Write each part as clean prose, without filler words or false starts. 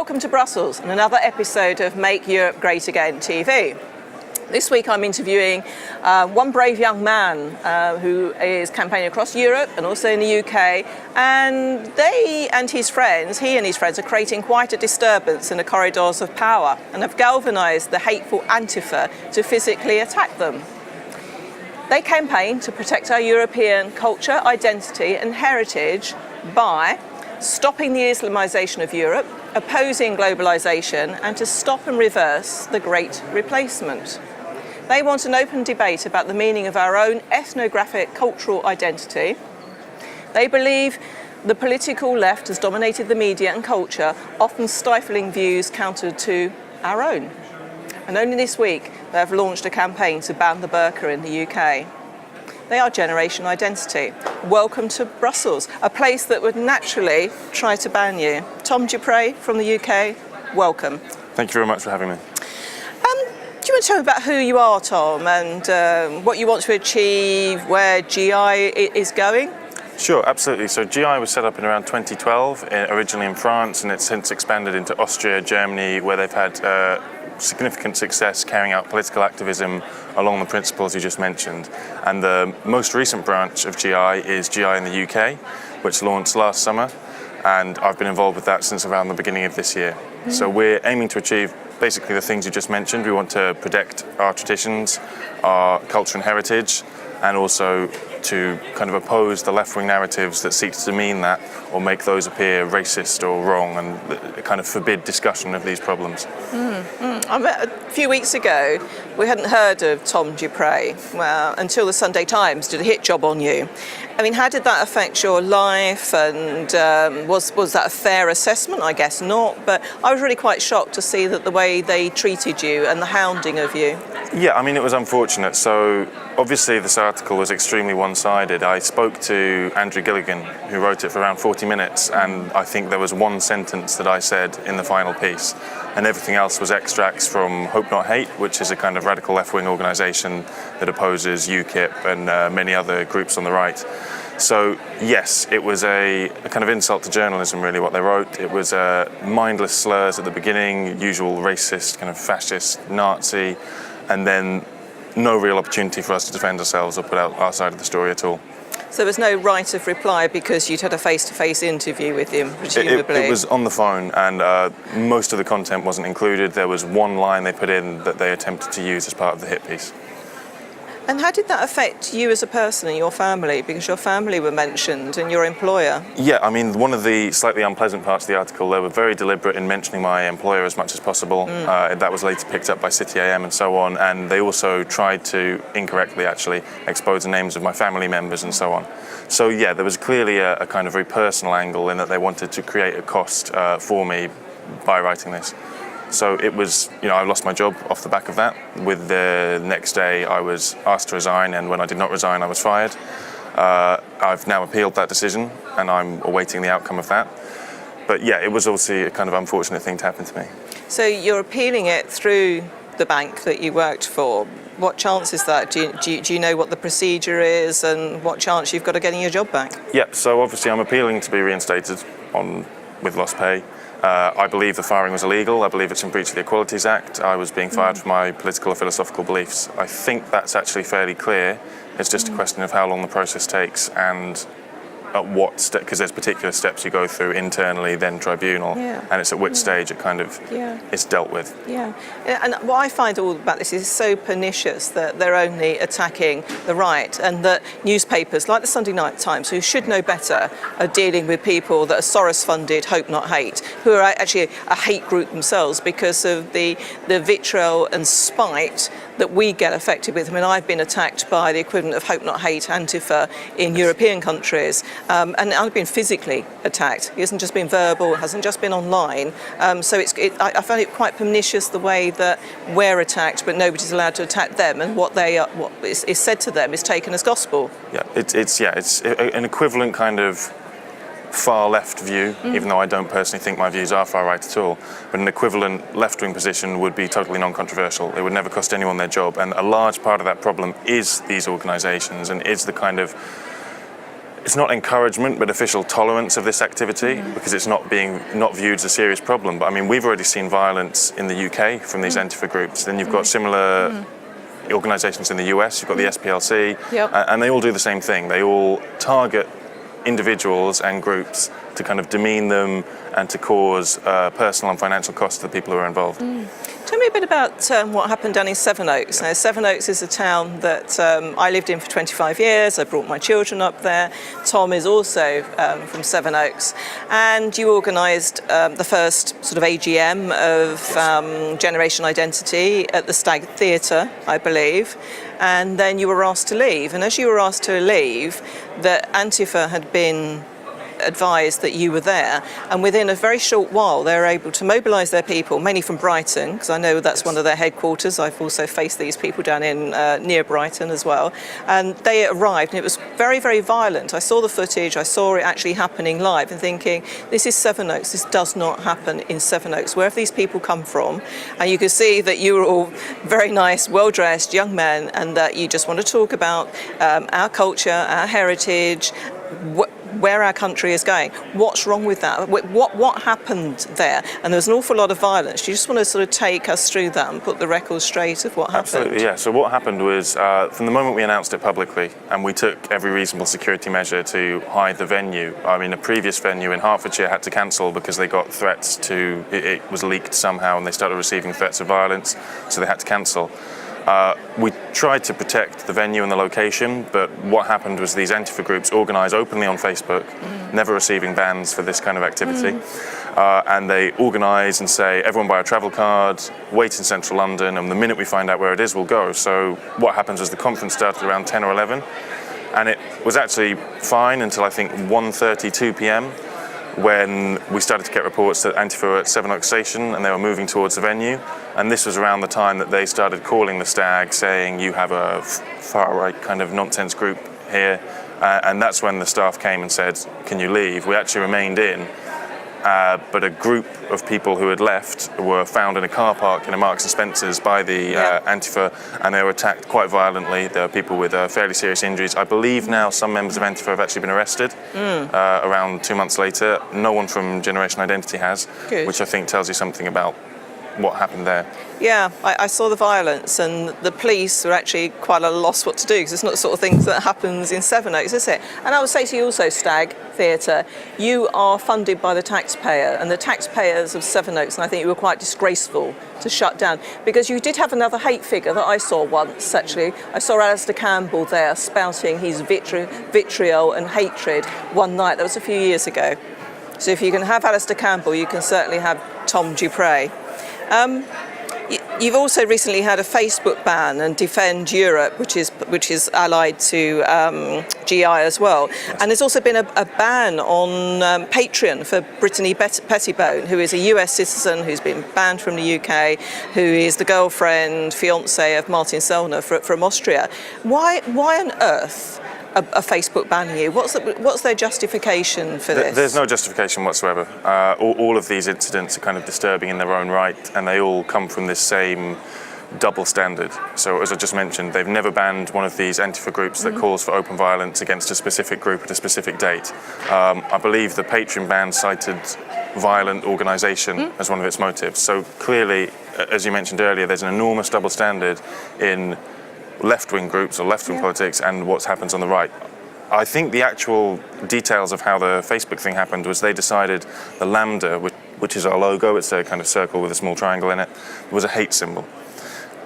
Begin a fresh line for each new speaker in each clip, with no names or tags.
Welcome to Brussels and another episode of Make Europe Great Again TV. This week I'm interviewing one brave young man who is campaigning across Europe and also in the UK, and he and his friends are creating quite a disturbance in the corridors of power and have galvanised the hateful Antifa to physically attack them. They campaign to protect our European culture, identity and heritage by stopping the Islamisation of Europe, opposing globalisation, and to stop and reverse the Great Replacement. They want an open debate about the meaning of our own ethnographic cultural identity. They believe the political left has dominated the media and culture, often stifling views counter to our own. And only this week they have launched a campaign to ban the burka in the UK. They are Generation Identity. Welcome to Brussels, a place that would naturally try to ban you. Tom Dupre from the UK, welcome.
Thank you very much for having me.
Do you want to tell me about who you are, Tom, and what you want to achieve, where GI is going?
Sure, absolutely. So GI was set up in around 2012, originally in France, and it's since expanded into Austria, Germany, where they've had significant success carrying out political activism along the principles you just mentioned. And the most recent branch of GI is GI in the UK, which launched last summer, and I've been involved with that since around the beginning of this year. So we're aiming to achieve basically the things you just mentioned. We want to protect our traditions, our culture and heritage, and also to kind of oppose the left-wing narratives that seek to demean that or make those appear racist or wrong, and kind of forbid discussion of these problems.
A few weeks ago, we hadn't heard of Tom Dupre until the Sunday Times did a hit job on you. I mean, how did that affect your life, and was that a fair assessment? I guess not, but I was really quite shocked to see that the way they treated you and the hounding of you.
Yeah, I mean, it was unfortunate. So obviously this article was extremely one-sided. I spoke to Andrew Gilligan, who wrote it, for around 40 minutes, and I think there was one sentence that I said in the final piece, and everything else was extracts from Hope Not Hate, which is a kind of radical left-wing organisation that opposes UKip and many other groups on the right. So yes, it was a kind of insult to journalism, really, what they wrote. It was mindless slurs at the beginning, usual racist, kind of fascist, Nazi, and then no real opportunity for us to defend ourselves or put out our side of the story at all.
So there was no right of reply because you'd had a face-to-face interview with him, presumably?
It was on the phone, and most of the content wasn't included. There was one line they put in that they attempted to use as part of the hit piece.
And how did that affect you as a person and your family? Because your family were mentioned and your employer.
Yeah, I mean, one of the slightly unpleasant parts of the article, they were very deliberate in mentioning my employer as much as possible. That was later picked up by City AM and so on. And they also tried to, incorrectly actually, expose the names of my family members and so on. So yeah, there was clearly a kind of very personal angle in that they wanted to create a cost for me by writing this. So it was, I lost my job off the back of that. With the next day, I was asked to resign, and when I did not resign, I was fired. I've now appealed that decision, and I'm awaiting the outcome of that. But yeah, it was obviously a kind of unfortunate thing to happen to me.
So you're appealing it through the bank that you worked for. What chance is that? Do you know what the procedure is, and what chance you've got of getting your job back?
Yeah, so obviously I'm appealing to be reinstated with lost pay. I believe the firing was illegal. I believe it's in breach of the Equalities Act. I was being fired for my political or philosophical beliefs. I think that's actually fairly clear. It's just a question of how long the process takes and at what step, because there's particular steps you go through internally, then tribunal, and it's at which stage it kind of is dealt with.
Yeah, and what I find all about this is so pernicious that they're only attacking the right, and that newspapers like the Sunday Times, who should know better, are dealing with people that are Soros-funded Hope Not Hate, who are actually a hate group themselves because of the vitriol and spite that we get affected with. I mean, I've been attacked by the equivalent of Hope Not Hate, Antifa, in European countries, and I've been physically attacked. It hasn't just been verbal, it hasn't just been online. So I find it quite pernicious the way that we're attacked, but nobody's allowed to attack them, and what is said to them is taken as gospel.
Yeah, it's an equivalent kind of far left view, even though I don't personally think my views are far right at all, but an equivalent left-wing position would be totally non-controversial. It would never cost anyone their job, and a large part of that problem is these organisations, and is the kind of it's not encouragement, but official tolerance of this activity, because it's not viewed as a serious problem. But I mean, we've already seen violence in the UK from these Antifa groups. Then you've got similar organisations in the US. You've got the SPLC, and they all do the same thing. They all target individuals and groups to kind of demean them and to cause personal and financial costs to the people who are involved.
Tell me a bit about what happened down in Sevenoaks. Now, Sevenoaks is a town that I lived in for 25 years. I brought my children up there. Tom is also from Sevenoaks. And you organised the first sort of AGM of Generation Identity at the Stag Theatre, I believe. And then you were asked to leave. And as you were asked to leave, that Antifa had been advised that you were there, and within a very short while they were able to mobilise their people, mainly from Brighton, because I know that's one of their headquarters. I've also faced these people down in near Brighton as well, and they arrived and it was very, very violent. I saw the footage, I saw it actually happening live and thinking, this is Sevenoaks, this does not happen in Sevenoaks. Where have these people come from? And you could see that you were all very nice, well-dressed young men, and that you just want to talk about our culture, our heritage, where our country is going. What's wrong with that? What happened there? And there was an awful lot of violence. Do you just want to sort of take us through that and put the record straight of what happened?
Absolutely, yeah. So what happened was, from the moment we announced it publicly, and we took every reasonable security measure to hide the venue. I mean, a previous venue in Hertfordshire had to cancel because they got threats to, it was leaked somehow and they started receiving threats of violence, so they had to cancel. We tried to protect the venue and the location, but what happened was these Antifa groups organised openly on Facebook, never receiving bans for this kind of activity, and they organise and say, everyone buy a travel card, wait in central London, and the minute we find out where it is, we'll go. So what happens was the conference started around 10 or 11, and it was actually fine until I think 1:30, 2 p.m, when we started to get reports that Antifa were at Sevenoaks Station and they were moving towards the venue. And this was around the time that they started calling the Stag, saying, you have a far-right kind of nonsense group here. And that's when the staff came and said, can you leave? We actually remained in, but a group of people who had left were found in a car park in a Marks and Spencer's by the Antifa, and they were attacked quite violently. There were people with fairly serious injuries. I believe now some members of Antifa have actually been arrested around 2 months later. No one from Generation Identity has, which I think tells you something about what happened there.
Yeah, I saw the violence, and the police are actually quite at a loss what to do, because it's not the sort of things that happens in Sevenoaks, is it? And I would say to you also, Stag Theatre, you are funded by the taxpayer, and the taxpayers of Sevenoaks, and I think you were quite disgraceful to shut down, because you did have another hate figure that I saw once, actually. I saw Alistair Campbell there spouting his vitriol and hatred one night. That was a few years ago. So if you can have Alistair Campbell, you can certainly have Tom Dupre. You've also recently had a Facebook ban and Defend Europe, which is allied to GI as well.
Yes.
And there's also been a ban on Patreon for Brittany Pettibone, who is a US citizen who's been banned from the UK, who is the girlfriend, fiance of Martin Sellner from Austria. Why on earth a Facebook banning you? What's their justification for this?
There's no justification whatsoever. All of these incidents are kind of disturbing in their own right, and they all come from this same double standard. So as I just mentioned, they've never banned one of these Antifa groups that calls for open violence against a specific group at a specific date. I believe the Patreon ban cited violent organisation as one of its motives. So clearly, as you mentioned earlier, there's an enormous double standard in left-wing groups or left-wing politics and what happens on the right. I think the actual details of how the Facebook thing happened was they decided the lambda, which is our logo, it's a kind of circle with a small triangle in it, was a hate symbol.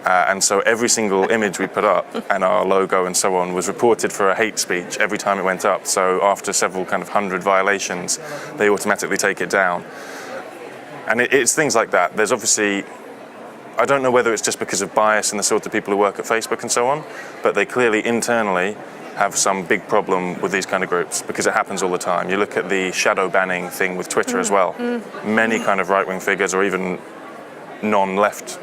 And so every single image we put up and our logo and so on was reported for a hate speech every time it went up. So after several kind of 100 violations, they automatically take it down. And it's things like that. There's obviously, I don't know whether it's just because of bias and the sort of people who work at Facebook and so on, but they clearly internally have some big problem with these kind of groups, because it happens all the time. You look at the shadow banning thing with Twitter as well. Many kind of right-wing figures or even non-left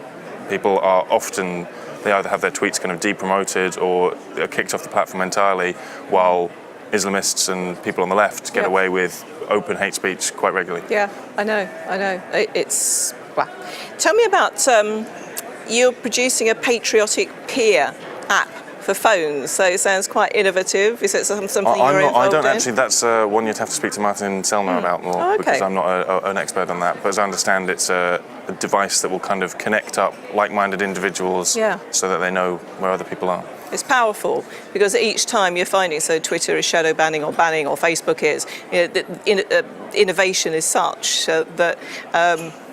people are often, they either have their tweets kind of de-promoted or are kicked off the platform entirely, while Islamists and people on the left get away with open hate speech quite regularly.
Yeah, I know. It's... Well, tell me about, you're producing a patriotic peer app for phones. So it sounds quite innovative. Is it something you're involved
I don't
in?
actually. That's one you'd have to speak to Martin Selmer about more,
Oh, okay.
because I'm not an expert on that. But as I understand, it's a device that will kind of connect up like-minded individuals so that they know where other people are.
It's powerful because each time you're finding, so Twitter is shadow banning, or Facebook is, innovation is such that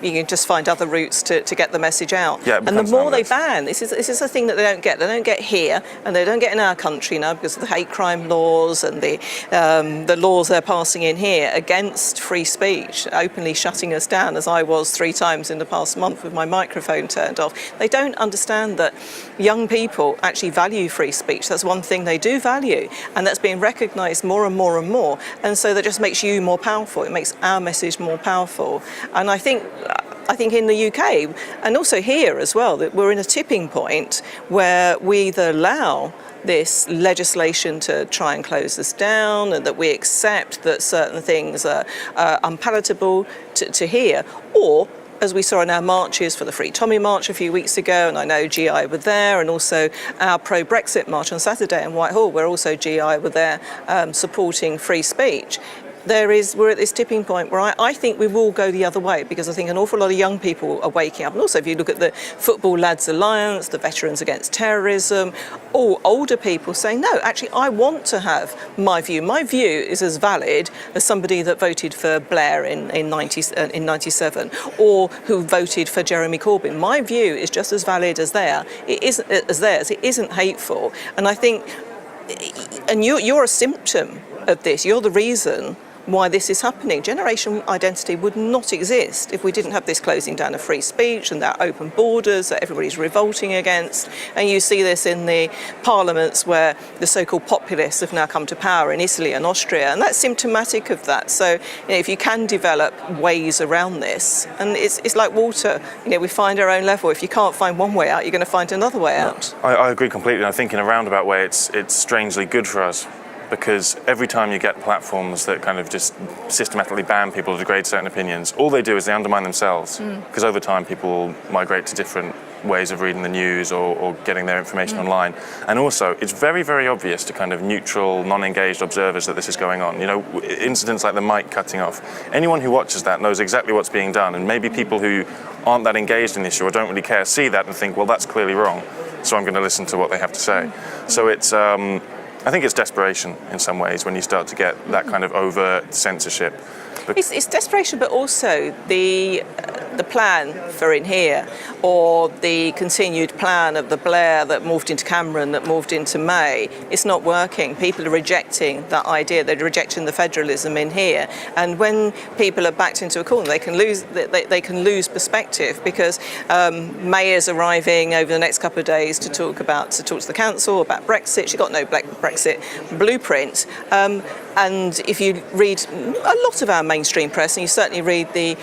you can just find other routes to get the message out.
Yeah,
and the more they ban, this is a thing that they don't get. They don't get here, and they don't get in our country now because of the hate crime laws and the laws they're passing in here against free speech, openly shutting us down, as I was 3 times in the past month with my microphone turned off. They don't understand that young people actually value free speech. That's one thing they do value, and that's being recognised more and more and more. And so that just makes you more powerful. It makes our message more powerful. And I think in the UK, and also here as well, that we're in a tipping point where we either allow this legislation to try and close us down, and that we accept that certain things are unpalatable to hear, or as we saw in our marches for the Free Tommy March a few weeks ago, and I know GI were there, and also our pro-Brexit march on Saturday in Whitehall, where also GI were there supporting free speech. We're at this tipping point where I think we will go the other way, because I think an awful lot of young people are waking up. And also, if you look at the Football Lads Alliance, the Veterans Against Terrorism, all older people saying, no, actually, I want to have my view. My view is as valid as somebody that voted for Blair in 97, or who voted for Jeremy Corbyn. My view is just as valid as theirs. It isn't hateful. And I think, and you're a symptom of this. You're the reason why this is happening. Generation identity would not exist if we didn't have this closing down of free speech and that open borders that everybody's revolting against. And you see this in the parliaments where the so-called populists have now come to power in Italy and Austria, and that's symptomatic of that. So if you can develop ways around this, and it's like water, we find our own level. If you can't find one way out, you're going to find another way out.
I agree completely. I think in a roundabout way, it's strangely good for us, because every time you get platforms that kind of just systematically ban people to degrade certain opinions, all they do is they undermine themselves, because over time people will migrate to different ways of reading the news or getting their information online. And also, it's very, very obvious to kind of neutral, non-engaged observers that this is going on. Incidents like the mic cutting off. Anyone who watches that knows exactly what's being done, and maybe people who aren't that engaged in the issue or don't really care see that and think, well, that's clearly wrong, so I'm going to listen to what they have to say. So it's I think it's desperation in some ways when you start to get that kind of overt censorship.
It's desperation, but also the plan for in here, or the continued plan of the Blair that morphed into Cameron, that morphed into May. It's not working. People are rejecting that idea. They're rejecting the federalism in here. And when people are backed into a corner, they can lose perspective, because May is arriving over the next couple of days to talk to the council about Brexit. She's got no Brexit blueprint. And if you read a lot of our mainstream press, and you certainly read the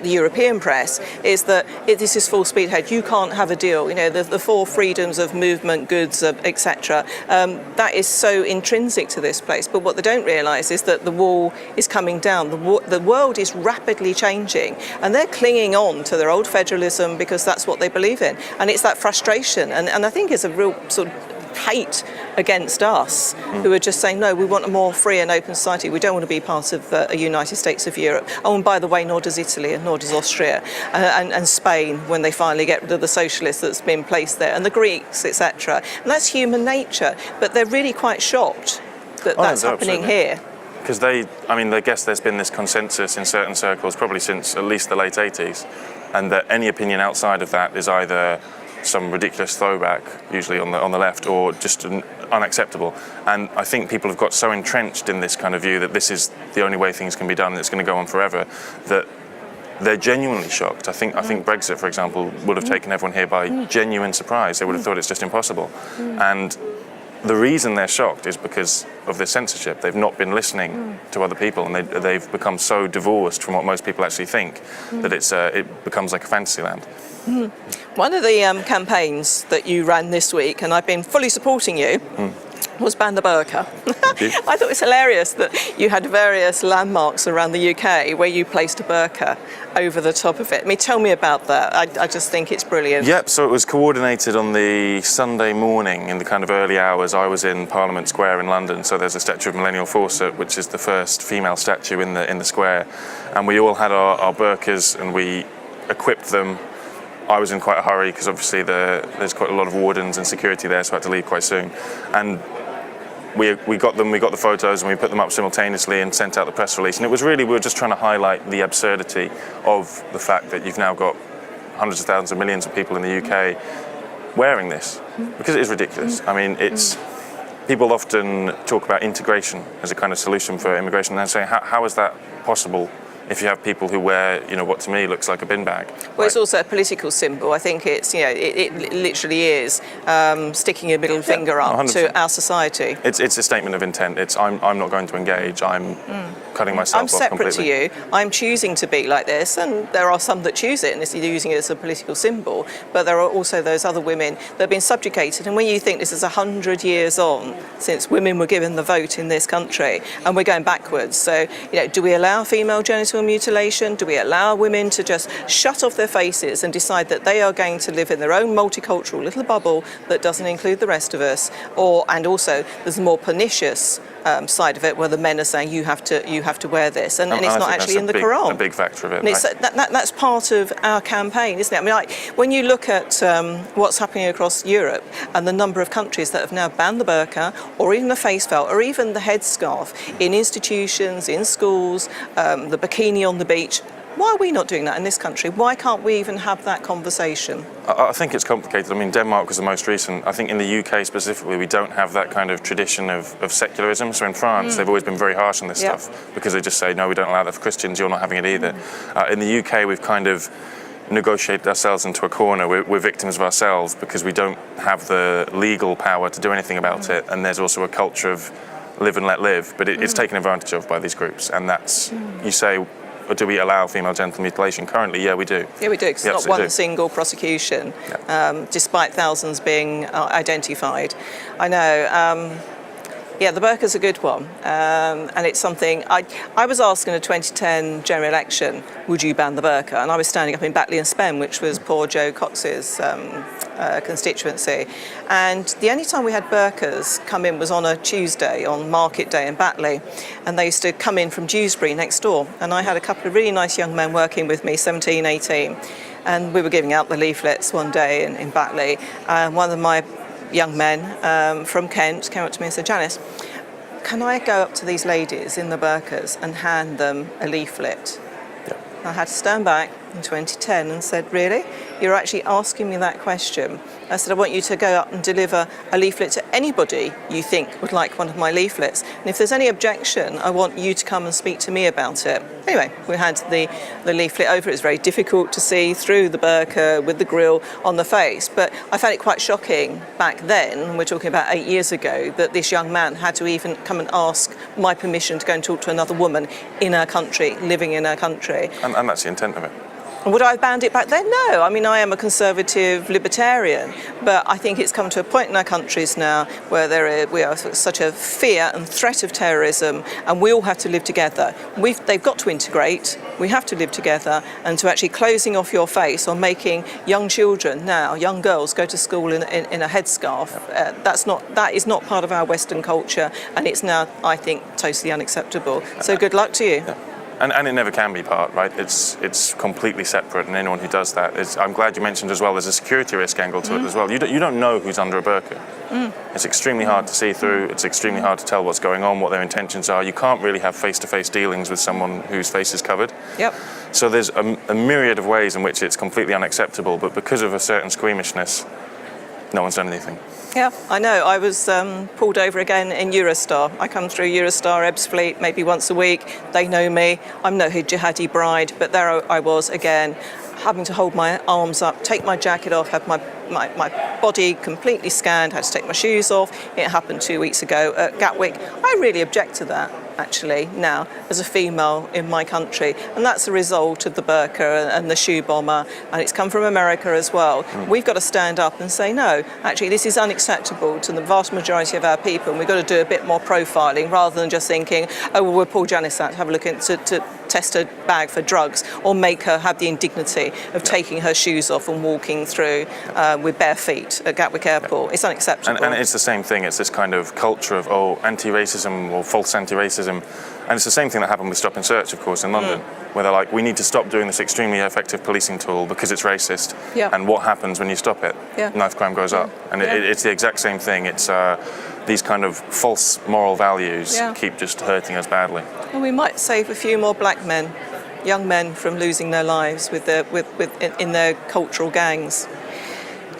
European press, is that this is full speed ahead. You can't have a deal. The 4 freedoms of movement, goods, etc. That is so intrinsic to this place. But what they don't realise is that the wall is coming down. The world is rapidly changing, and they're clinging on to their old federalism because that's what they believe in. And it's that frustration. And I think it's a real sort of hate against us, who are just saying, no, we want a more free and open society. We don't want to be part of a United States of Europe. Oh, and by the way, nor does Italy, and nor does Austria, and Spain, when they finally get rid of the socialists that's been placed there, and the Greeks, etc. And that's human nature. But they're really quite shocked that that's happening here.
Because I guess there's been this consensus in certain circles, probably since at least the late 80s, and that any opinion outside of that is either some ridiculous throwback, usually on the left, or just unacceptable. And I think people have got so entrenched in this kind of view that this is the only way things can be done and it's going to go on forever, that they're genuinely shocked. I think Brexit, for example, would have taken everyone here by genuine surprise. They would have thought it's just impossible. And the reason they're shocked is because of this censorship. They've not been listening to other people, and they've become so divorced from what most people actually think that it becomes like a fantasy land.
One of the campaigns that you ran this week, and I've been fully supporting you, was ban the burka. I thought it was hilarious that you had various landmarks around the UK where you placed a burka over the top of it. I mean, tell me about that. I just think it's brilliant.
Yep, so it was coordinated on the Sunday morning in the kind of early hours. I was in Parliament Square in London, so there's a statue of Millennial Fawcett, which is the first female statue in the square. And we all had our burkas and we equipped them. I was in quite a hurry because obviously there's quite a lot of wardens and security there, so I had to leave quite soon. And we got the photos and we put them up simultaneously and sent out the press release. And it was really, we were just trying to highlight the absurdity of the fact that you've now got hundreds of thousands of millions of people in the UK wearing this, because it is ridiculous. I mean, people often talk about integration as a kind of solution for immigration, and they're saying, how is that possible if you have people who wear, what to me looks like a bin bag?
Well, it's also a political symbol. I think it's, it literally is sticking a middle finger up
100%.
to our society.
It's a statement of intent. It's I'm not going to engage. I'm cutting myself off completely.
I'm separate to you. I'm choosing to be like this, and there are some that choose it and is using it as a political symbol. But there are also those other women that have been subjugated. And when you think this is 100 years on since women were given the vote in this country, and we're going backwards. So, do we allow female genital mutilation? Do we allow women to just shut off their faces and decide that they are going to live in their own multicultural little bubble that doesn't include the rest of us? And also there's a more pernicious side of it where the men are saying you have to wear this, and it's not actually in the Quran.
A big factor of it.
And that's part of our campaign, isn't it? I mean, when you look at what's happening across Europe and the number of countries that have now banned the burqa or even the face veil or even the headscarf in institutions, in schools, the bikini on the beach. Why are we not doing that in this country? Why can't we even have that conversation?
I think it's complicated. I mean, Denmark was the most recent. I think in the UK specifically, we don't have that kind of tradition of secularism. So in France, they've always been very harsh on this stuff because they just say, no, we don't allow that for Christians, you're not having it either. In the UK, we've kind of negotiated ourselves into a corner. We're victims of ourselves because we don't have the legal power to do anything about it. And there's also a culture of live and let live, but it's taken advantage of by these groups. And that's, you say, or do we allow female genital mutilation? Currently, yeah, we do.
Yeah, we do, because it's not one single prosecution, despite thousands being identified. I know. The burqa's a good one, and it's something I was asked in a 2010 general election, would you ban the burqa? And I was standing up in Batley and Spen, which was poor Joe Cox's constituency. And the only time we had burqas come in was on a Tuesday, on Market Day in Batley. And they used to come in from Dewsbury next door. And I had a couple of really nice young men working with me, 17, 18. And we were giving out the leaflets one day in Batley. One of my young men from Kent came up to me and said, Janice, can I go up to these ladies in the burqas and hand them a leaflet? I had to stand back in 2010 and said, really? You're actually asking me that question? I said, I want you to go up and deliver a leaflet to anybody you think would like one of my leaflets. And if there's any objection, I want you to come and speak to me about it. Anyway, we had the leaflet over. It was very difficult to see through the burqa with the grill on the face. But I found it quite shocking back then, we're talking about 8 years ago, that this young man had to even come and ask my permission to go and talk to another woman in our country, living in our country.
And that's the intent of it.
Would I have banned it back then? No. I mean, I am a conservative libertarian, but I think it's come to a point in our countries now where we are such a fear and threat of terrorism, and we all have to live together. They've got to integrate. We have to live together, and to actually closing off your face or making young children now, young girls, go to school in a headscarf. That is not part of our Western culture, and it's now, I think, totally unacceptable. So good luck to you.
Yeah. And it never can be part, right? It's completely separate, and anyone who does that is. I'm glad you mentioned as well. There's a security risk angle to it as well. You don't know who's under a burqa. It's extremely hard to see through. It's extremely hard to tell what's going on, what their intentions are. You can't really have face-to-face dealings with someone whose face is covered.
Yep.
So there's a myriad of ways in which it's completely unacceptable, but because of a certain squeamishness, no one's done anything.
Yeah, I know. I was pulled over again in Eurostar. I come through Eurostar, Ebbsfleet, maybe once a week. They know me. I'm no jihadi bride, but there I was again, having to hold my arms up, take my jacket off, have my body completely scanned, had to take my shoes off. It happened 2 weeks ago at Gatwick. I really object to that. actually, now, as a female in my country. And that's a result of the burka and the shoe bomber, and it's come from America as well. We've got to stand up and say, no, actually, this is unacceptable to the vast majority of our people, and we've got to do a bit more profiling rather than just thinking, oh, well, we'll pull Janice out to have a look into to test her bag for drugs, or make her have the indignity of taking her shoes off and walking through with bare feet at Gatwick Airport. It's unacceptable.
And it's the same thing. It's this kind of culture of, anti-racism or false anti-racism. And it's the same thing that happened with Stop and Search, of course, in London, where they're like, we need to stop doing this extremely effective policing tool because it's racist.
Yeah.
And what happens when you stop it?
Yeah.
Knife crime goes up. And it's the exact same thing. It's these kind of false moral values keep just hurting us badly.
And we might save a few more black men, young men, from losing their lives in their cultural gangs.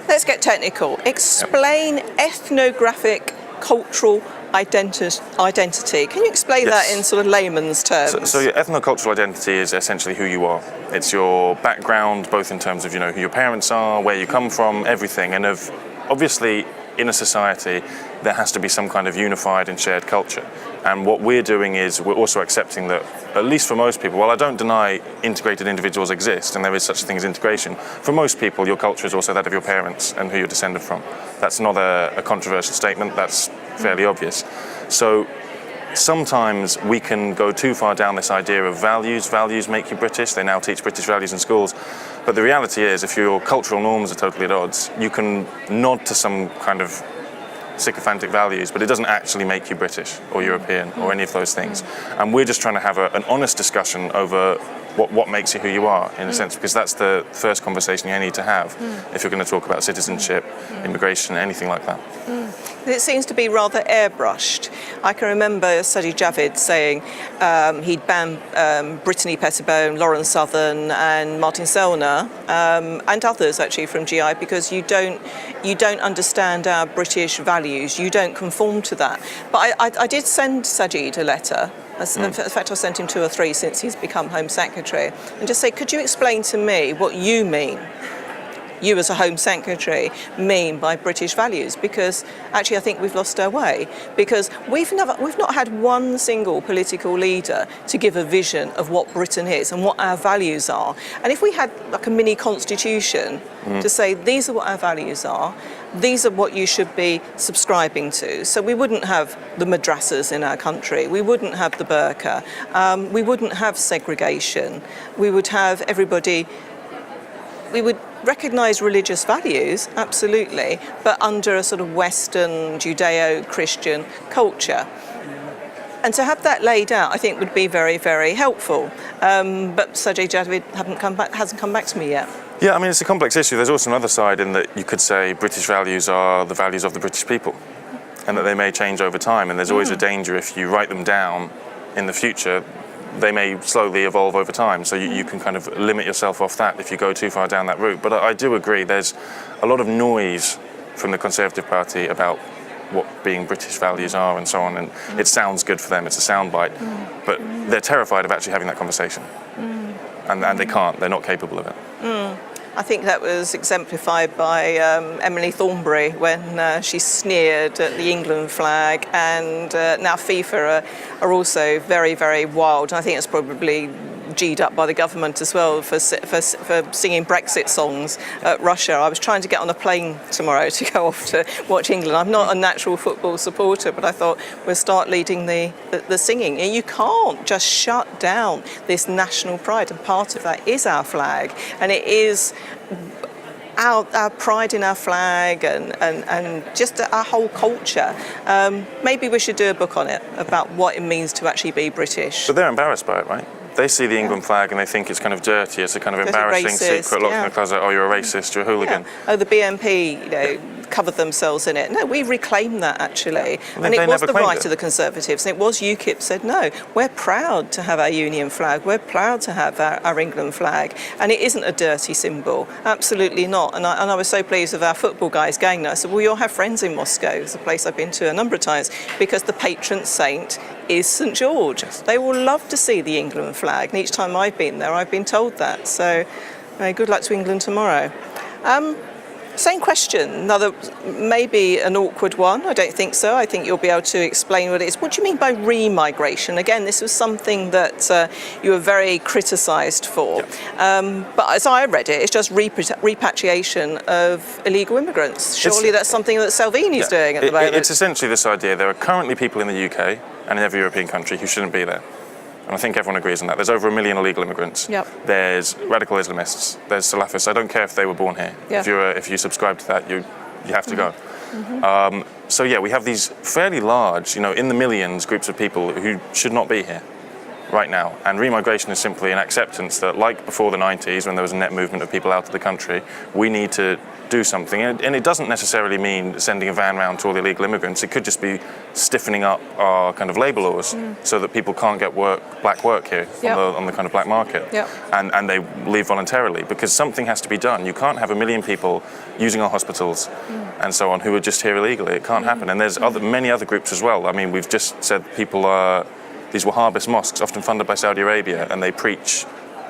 Let's get technical. Explain ethnographic cultural identity. Can you explain that in sort of layman's terms?
So your ethnocultural identity is essentially who you are. It's your background, both in terms of, who your parents are, where you come from, everything. And obviously, in a society, there has to be some kind of unified and shared culture. And what we're doing is we're also accepting that, at least for most people, while I don't deny integrated individuals exist, and there is such a thing as integration, for most people, your culture is also that of your parents and who you're descended from. That's not a controversial statement, that's fairly obvious. So sometimes we can go too far down this idea of values. Values make you British. They now teach British values in schools. But the reality is, if your cultural norms are totally at odds, you can nod to some kind of sycophantic values, but it doesn't actually make you British or European or any of those things. And we're just trying to have an honest discussion over what makes you who you are, in a sense, because that's the first conversation you need to have if you're going to talk about citizenship, immigration, anything like that.
It seems to be rather airbrushed. I can remember Sajid Javid saying he'd banned Brittany Pettibone, Lauren Southern and Martin Sellner and others actually from GI because you don't understand our British values, you don't conform to that. But I did send Sajid a letter. In fact, I sent him 2 or 3 since he's become Home Secretary, and just say, could you explain to me what you mean, you as a Home Secretary, mean by British values? Because actually I think we've lost our way, because we've not had one single political leader to give a vision of what Britain is and what our values are. And if we had like a mini constitution to say these are what our values are, these are what you should be subscribing to. So we wouldn't have the madrasas in our country, we wouldn't have the burqa, we wouldn't have segregation, we would have everybody, we would recognise religious values, absolutely, but under a sort of Western Judeo-Christian culture. And to have that laid out, I think would be very, very helpful. But Sajid Javid hasn't come back to me yet.
Yeah, I mean, it's a complex issue. There's also another side in that you could say British values are the values of the British people, and that they may change over time. And there's always a danger if you write them down in the future, they may slowly evolve over time. So you can kind of limit yourself off that if you go too far down that route. But I do agree, there's a lot of noise from the Conservative Party about what being British values are and so on. And it sounds good for them, it's a soundbite. But they're terrified of actually having that conversation. And they can't, they're not capable of it.
I think that was exemplified by Emily Thornberry when she sneered at the England flag, and now FIFA are also very, very wild. And I think it's probably G'd up by the government as well for singing Brexit songs at Russia. I was trying to get on a plane tomorrow to go off to watch England. I'm not a natural football supporter, but I thought we'll start leading the singing. And you can't just shut down this national pride, and part of that is our flag, and it is our pride in our flag and just our whole culture. Maybe we should do a book on it about what it means to actually be British.
But they're embarrassed by it, right? They see the England flag and they think it's kind of dirty, it's a kind of embarrassing secret locked in the closet, oh, you're a racist, you're a hooligan.
Oh, the BNP, covered themselves in it. No, we reclaimed that actually. And it was the right of the Conservatives, and it was UKip said, no, we're proud to have our Union flag, we're proud to have our England flag, and it isn't a dirty symbol, absolutely not. And I was so pleased with our football guys going there. I said, well, you'll have friends in Moscow, it's a place I've been to a number of times, because the patron saint is St George. They will love to see the England flag, and each time I've been there, I've been told that. So good luck to England tomorrow. Same question, another maybe an awkward one. I don't think so. I think you'll be able to explain what it is. What do you mean by re-migration? Again, this was something that you were very criticised for. Yeah. But as I read it, it's just repatriation of illegal immigrants. Surely that's something that Salvini's doing at the moment.
It's essentially this idea. There are currently people in the UK and in every European country who shouldn't be there. And I think everyone agrees on that. There's over 1 million illegal immigrants.
Yep.
There's radical Islamists. There's Salafists. I don't care if they were born here. Yeah. If you subscribe to that, you have to go. Mm-hmm. So yeah, we have these fairly large, in the millions, groups of people who should not be here right now. And remigration is simply an acceptance that, like before the 90s, when there was a net movement of people out of the country, we need to do something. And it doesn't necessarily mean sending a van round to all the illegal immigrants. It could just be stiffening up our kind of labour laws so that people can't get black work here on the kind of black market. Yep. And they leave voluntarily, because something has to be done. You can't have 1 million people using our hospitals and so on who are just here illegally. It can't happen. And there's many other groups as well. I mean, we've just said people are these Wahhabist mosques, often funded by Saudi Arabia, and they preach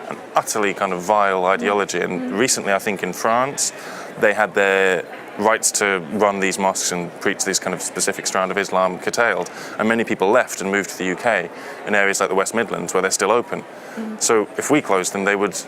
an utterly kind of vile ideology. And recently, I think in France, they had their rights to run these mosques and preach this kind of specific strand of Islam curtailed. And many people left and moved to the UK in areas like the West Midlands where they're still open. So if we closed them, they would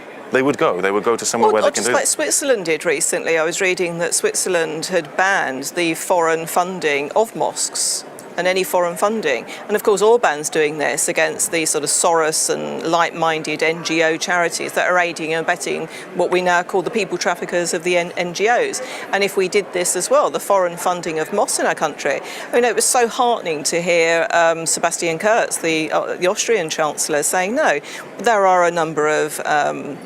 go. They would go to somewhere where they can do it.
Just like Switzerland did recently. I was reading that Switzerland had banned the foreign funding of mosques and any foreign funding. And of course Orban's doing this against the sort of Soros and like-minded NGO charities that are aiding and abetting what we now call the people traffickers of the NGOs. And if we did this as well, the foreign funding of mosques in our country, it was so heartening to hear Sebastian Kurz, the Austrian Chancellor, saying, no, there are a number of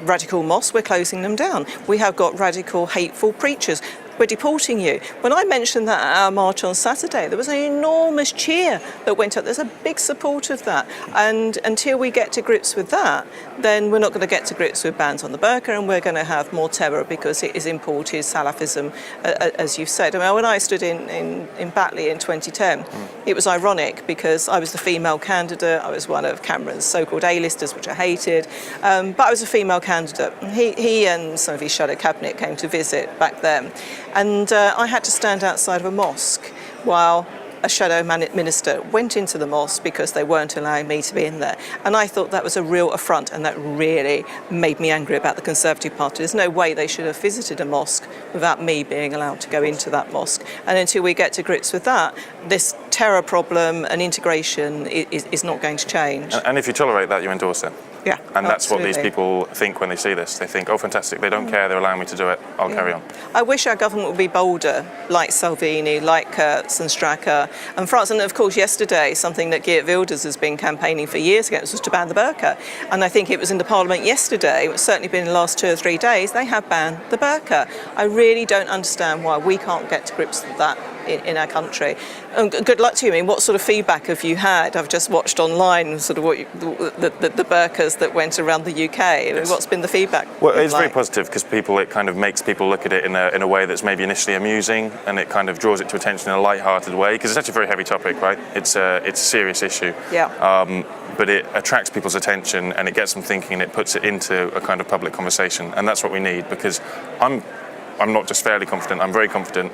radical mosques, we're closing them down. We have got radical, hateful preachers. We're deporting you. When I mentioned that at our march on Saturday, there was an enormous cheer that went up. There's a big support of that. And until we get to grips with that, then we're not going to get to grips with bans on the burka, and we're going to have more terror because it is imported Salafism, as you've said. I mean, when I stood in Batley in 2010, it was ironic because I was the female candidate. I was one of Cameron's so-called A-listers, which I hated. But I was a female candidate. He and some of his shadow cabinet came to visit back then. And I had to stand outside of a mosque while a shadow minister went into the mosque because they weren't allowing me to be in there. And I thought that was a real affront, and that really made me angry about the Conservative Party. There's no way they should have visited a mosque without me being allowed to go into that mosque. And until we get to grips with that, this terror problem and integration is not going to change.
And if you tolerate that, you endorse it.
Yeah,
and that's
absolutely.
what these people think when they see this. They think, oh, fantastic, they don't care, they're allowing me to do it, I'll carry on.
I wish our government would be bolder, like Salvini, like Kurz and Strache and France. And of course, yesterday, something that Geert Wilders has been campaigning for years against was to ban the burqa. And I think it was in the Parliament yesterday, it's certainly been in the last 2 or 3 days, they have banned the burqa. I really don't understand why we can't get to grips with that in our country. And good luck to you. I mean, what sort of feedback have you had? I've just watched online sort of the burqas that went around the UK. Yes. What's been the feedback?
Well, it's very positive because it kind of makes people look at it in a way that's maybe initially amusing, and it kind of draws it to attention in a light-hearted way, because it's actually a very heavy topic, right? It's a serious issue.
Yeah.
But it attracts people's attention and it gets them thinking, and it puts it into a kind of public conversation, and that's what we need, because I'm not just fairly confident, I'm very confident.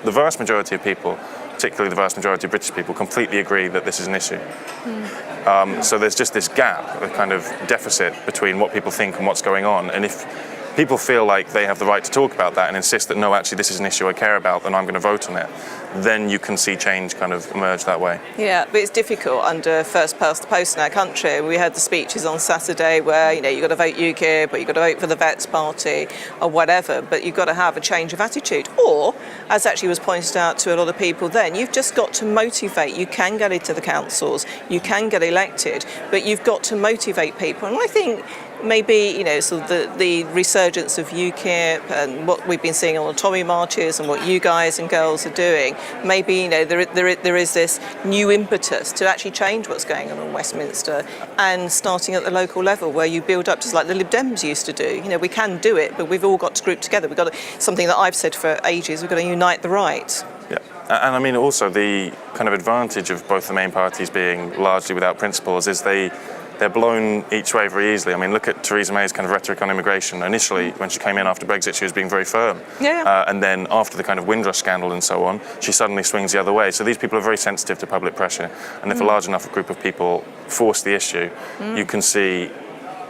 The vast majority of people, particularly the vast majority of British people, completely agree that this is an issue. So there's just this gap, a kind of deficit between what people think and what's going on. And if people feel like they have the right to talk about that and insist that, no, actually, this is an issue I care about, then I'm going to vote on it, then you can see change kind of emerge that way.
Yeah, but it's difficult under first past the post in our country. We had the speeches on Saturday where, you've got to vote UKip, but you've got to vote for the Vets Party or whatever, but you've got to have a change of attitude. Or, as actually was pointed out to a lot of people then, you've just got to motivate. You can get into the councils, you can get elected, but you've got to motivate people. And I think maybe, sort of the resurgence of UKip and what we've been seeing on the Tommy marches and what you guys and girls are doing, maybe, there is this new impetus to actually change what's going on in Westminster, and starting at the local level where you build up, just like the Lib Dems used to do. We can do it, but we've all got to group together. We've got to, something that I've said for ages, we've got to unite the right.
Yeah. And I mean, also the kind of advantage of both the main parties being largely without principles is they they're blown each way very easily. I mean, look at Theresa May's kind of rhetoric on immigration. Initially, when she came in after Brexit, she was being very firm. And then after the kind of Windrush scandal and so on, she suddenly swings the other way. So these people are very sensitive to public pressure. And if a large enough group of people force the issue, you can see,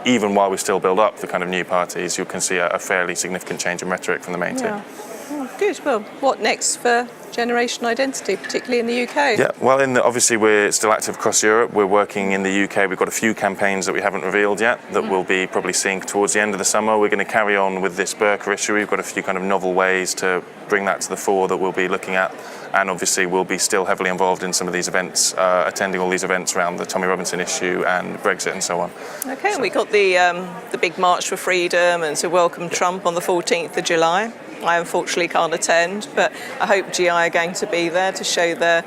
even while we still build up the kind of new parties, you can see a fairly significant change in rhetoric from the main two.
Oh, good. Well, what next for Generation Identity, particularly in the UK?
Yeah, well, obviously we're still active across Europe. We're working in the UK. We've got a few campaigns that we haven't revealed yet that we'll be probably seeing towards the end of the summer. We're going to carry on with this burka issue. We've got a few kind of novel ways to bring that to the fore that we'll be looking at. And obviously we'll be still heavily involved in some of these events, attending all these events around the Tommy Robinson issue and Brexit and so on. Okay,
and we got the big March for Freedom and to welcome Trump on the 14th of July. I unfortunately can't attend, but I hope GI are going to be there to show their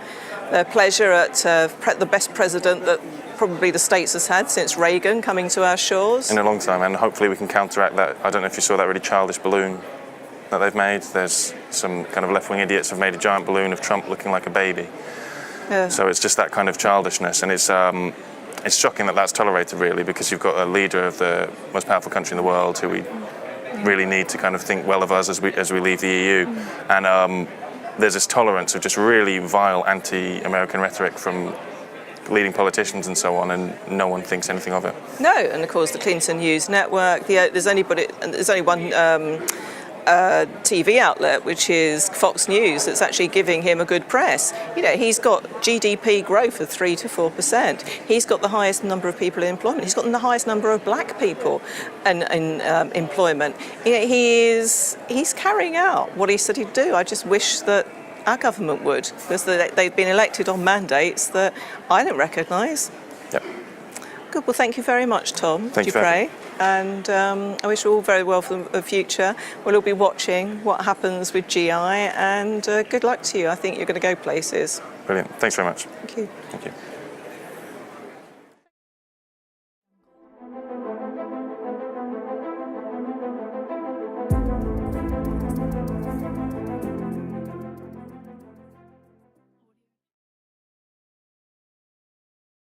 pleasure at the best president that probably the States has had since Reagan coming to our shores.
In a long time, and hopefully we can counteract that. I don't know if you saw that really childish balloon that they've made. There's some kind of left-wing idiots have made a giant balloon of Trump looking like a baby. So it's just that kind of childishness, and it's shocking that that's tolerated, really, because you've got a leader of the most powerful country in the world who we really need to kind of think well of us as we leave the EU. And there's this tolerance of just really vile anti-American rhetoric from leading politicians and so on, and no one thinks anything of it. No,
and of course the Clinton News Network. There's only one TV outlet, which is Fox News, that's actually giving him a good press. You know, he's got GDP growth of 3 to 4%. He's got the highest number of people in employment. He's got the highest number of black people in employment. You know, he's carrying out what he said he'd do. I just wish that our government would, because they've been elected on mandates that I don't recognise.
Yep.
Good. Well, thank you very much, Tom
Dupre.
And I wish you all very well for the future. We'll all be watching what happens with GI, and good luck to you. I think you're going to go places.
Brilliant. Thanks very much.
Thank you.
Thank you.